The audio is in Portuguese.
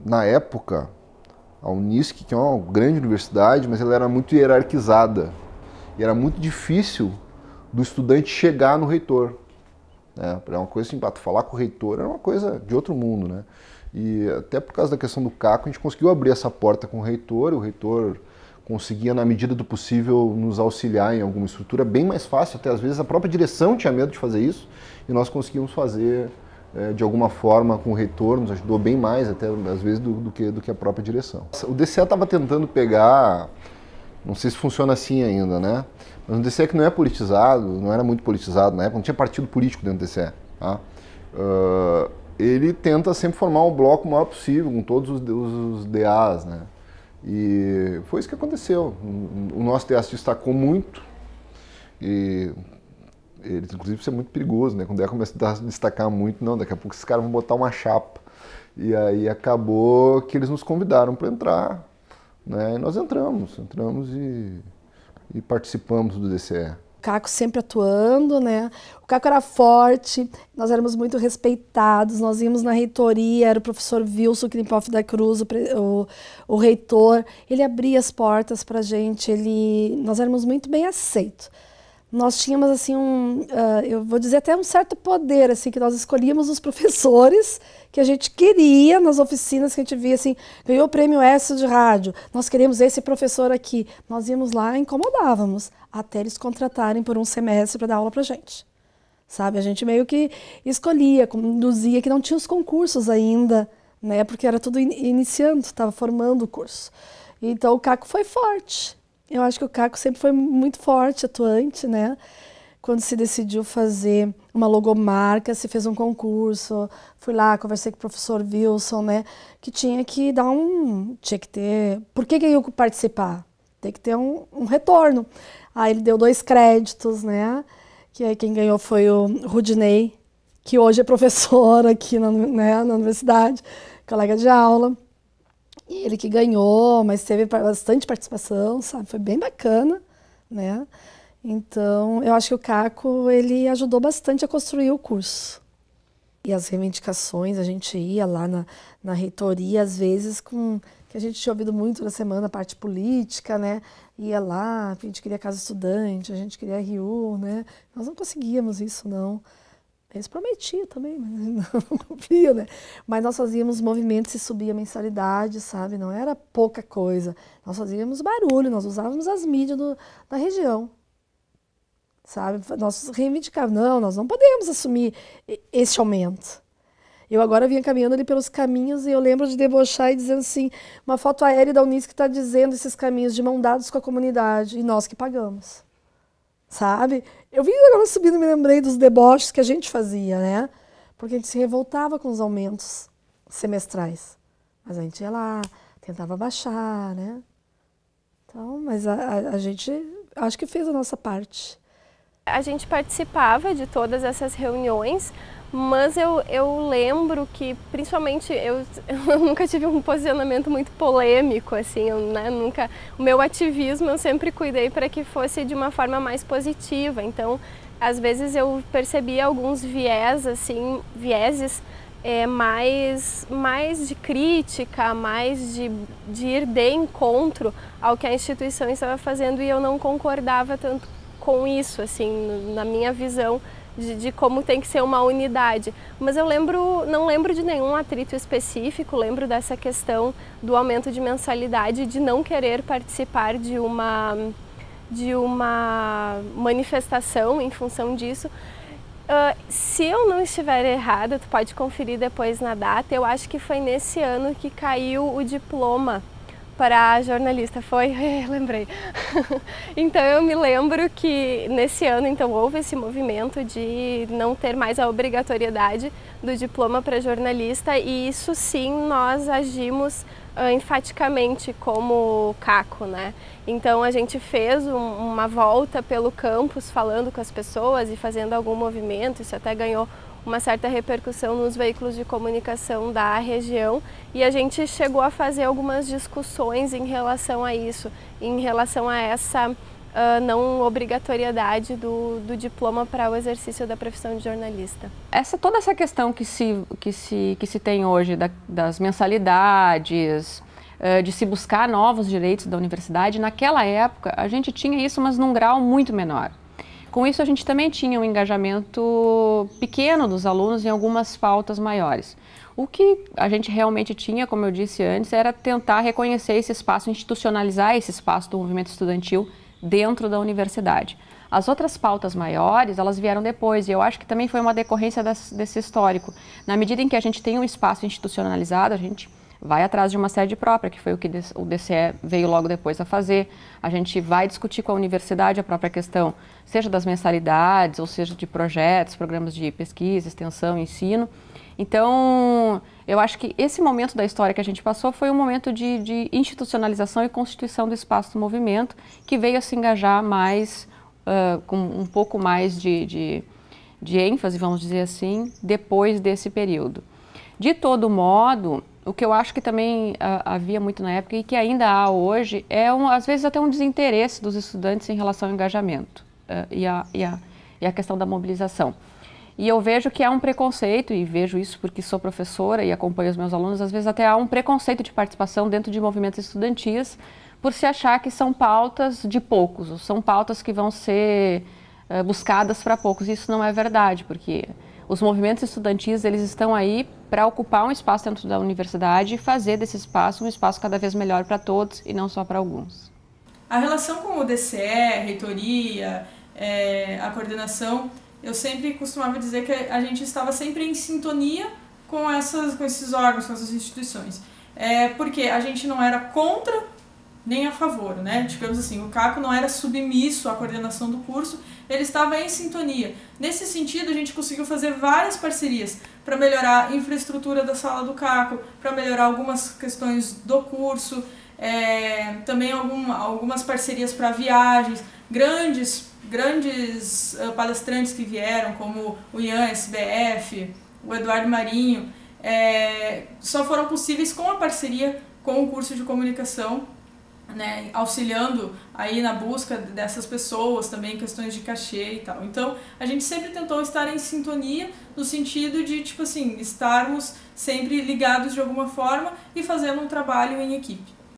na época, a Unisc, que é uma grande universidade, mas ela era muito hierarquizada. E era muito difícil do estudante chegar no reitor. Né? Era uma coisa assim, para falar com o reitor era uma coisa de outro mundo. Né? E até por causa da questão do CACO, a gente conseguiu abrir essa porta com o reitor conseguia, na medida do possível, nos auxiliar em alguma estrutura bem mais fácil. Até às vezes a própria direção tinha medo de fazer isso, e nós conseguimos fazer de alguma forma com o reitor, nos ajudou bem mais até às vezes do que a própria direção. O DCE estava tentando pegar, não sei se funciona assim ainda, né? Mas o DCE que não é politizado, não era muito politizado na época, não tinha partido político dentro do DCE. Tá? Ele tenta sempre formar um bloco o maior possível, com todos os DAs, né? E foi isso que aconteceu. O nosso DA se destacou muito, e ele, inclusive, isso é muito perigoso, né? Quando o DA começa a se destacar muito, não, daqui a pouco esses caras vão botar uma chapa. E aí acabou que eles nos convidaram para entrar, né? E nós entramos e participamos do DCE. O Caco sempre atuando, né? O Caco era forte, nós éramos muito respeitados, nós íamos na reitoria, era o professor Wilson Klimpoff da Cruz, o reitor, ele abria as portas para a gente, nós éramos muito bem aceitos. Nós tínhamos, assim, eu vou dizer até um certo poder, assim, que nós escolhíamos os professores que a gente queria nas oficinas, que a gente via, assim, ganhou o prêmio S de rádio, nós queremos esse professor aqui. Nós íamos lá e incomodávamos, até eles contratarem por um semestre para dar aula para a gente. Sabe, a gente meio que escolhia, conduzia, que não tinha os concursos ainda, né, porque era tudo iniciando, estava formando o curso. Então o Caco foi forte. Eu acho que o Caco sempre foi muito forte, atuante, né? Quando se decidiu fazer uma logomarca, se fez um concurso, fui lá, conversei com o professor Wilson, né? Que tinha que dar tinha que ter... Por que eu ia participar? Tem que ter um retorno. Aí ele deu 2 créditos, né? Que aí quem ganhou foi o Rudinei, que hoje é professor aqui na universidade, colega de aula. E ele que ganhou, mas teve bastante participação, sabe? Foi bem bacana, né? Então, eu acho que o Caco, ele ajudou bastante a construir o curso. E as reivindicações, a gente ia lá na reitoria, às vezes, que a gente tinha ouvido muito na semana, a parte política, né? Ia lá, a gente queria casa estudante, a gente queria RU, né? Nós não conseguíamos isso, não. Eles prometiam também, mas não cumpriam, né? Mas nós fazíamos movimentos e subia a mensalidade, sabe? Não era pouca coisa. Nós fazíamos barulho, nós usávamos as mídias da região, sabe? Nós reivindicávamos, não, nós não podemos assumir esse aumento. Eu agora vinha caminhando ali pelos caminhos e eu lembro de debochar e dizendo assim, uma foto aérea da Unisc que está dizendo esses caminhos de mão dados com a comunidade, e nós que pagamos. Sabe? Eu vim agora subindo e me lembrei dos deboches que a gente fazia, né? Porque a gente se revoltava com os aumentos semestrais. Mas a gente ia lá, tentava baixar, né? Então, mas a gente acho que fez a nossa parte. A gente participava de todas essas reuniões, mas eu lembro que, principalmente, eu nunca tive um posicionamento muito polêmico, assim, o meu ativismo eu sempre cuidei para que fosse de uma forma mais positiva, então, às vezes eu percebia alguns vieses mais de crítica, mais de ir de encontro ao que a instituição estava fazendo e eu não concordava tanto com isso, assim, na minha visão de como tem que ser uma unidade. Mas eu não lembro de nenhum atrito específico, lembro dessa questão do aumento de mensalidade, de não querer participar de uma manifestação em função disso. Se eu não estiver errada, tu pode conferir depois na data, eu acho que foi nesse ano que caiu o diploma para a jornalista, foi? Lembrei. Então eu me lembro que nesse ano então houve esse movimento de não ter mais a obrigatoriedade do diploma para jornalista e isso sim nós agimos enfaticamente como Caco, né? Então a gente fez uma volta pelo campus falando com as pessoas e fazendo algum movimento, isso até ganhou uma certa repercussão nos veículos de comunicação da região e a gente chegou a fazer algumas discussões em relação a isso, em relação a não obrigatoriedade do diploma para o exercício da profissão de jornalista. Toda essa questão que se tem hoje das mensalidades, de se buscar novos direitos da universidade, naquela época a gente tinha isso, mas num grau muito menor. Com isso a gente também tinha um engajamento pequeno dos alunos em algumas pautas maiores. O que a gente realmente tinha, como eu disse antes, era tentar reconhecer esse espaço, institucionalizar esse espaço do movimento estudantil dentro da universidade. As outras pautas maiores, elas vieram depois, e eu acho que também foi uma decorrência desse histórico. Na medida em que a gente tem um espaço institucionalizado, a gente vai atrás de uma sede própria, que foi o que o DCE veio logo depois a fazer. A gente vai discutir com a universidade a própria questão, seja das mensalidades, ou seja de projetos, programas de pesquisa, extensão, ensino. Então, eu acho que esse momento da história que a gente passou foi um momento de institucionalização e constituição do espaço do movimento, que veio a se engajar mais, com um pouco mais de ênfase, vamos dizer assim, depois desse período. De todo modo, o que eu acho que também havia muito na época e que ainda há hoje é, às vezes, até um desinteresse dos estudantes em relação ao engajamento e a questão da mobilização. E eu vejo que há um preconceito, e vejo isso porque sou professora e acompanho os meus alunos, às vezes até há um preconceito de participação dentro de movimentos estudantis por se achar que são pautas de poucos, ou são pautas que vão ser buscadas para poucos. Isso não é verdade, porque os movimentos estudantis, eles estão aí para ocupar um espaço dentro da universidade e fazer desse espaço um espaço cada vez melhor para todos e não só para alguns. A relação com o DCE, reitoria, a coordenação, eu sempre costumava dizer que a gente estava sempre em sintonia com esses órgãos, com essas instituições. Porque a gente não era contra nem a favor, né? Digamos assim, o CACO não era submisso à coordenação do curso, ele estava em sintonia. Nesse sentido, a gente conseguiu fazer várias parcerias para melhorar a infraestrutura da sala do CACO, para melhorar algumas questões do curso, também algumas parcerias para viagens, grandes palestrantes que vieram, como o Ian SBF, o Eduardo Marinho, só foram possíveis com a parceria com o curso de comunicação, né, auxiliando aí na busca dessas pessoas, também questões de cachê e tal. Então, a gente sempre tentou estar em sintonia, no sentido de, tipo assim, estarmos sempre ligados de alguma forma e fazendo um trabalho em equipe.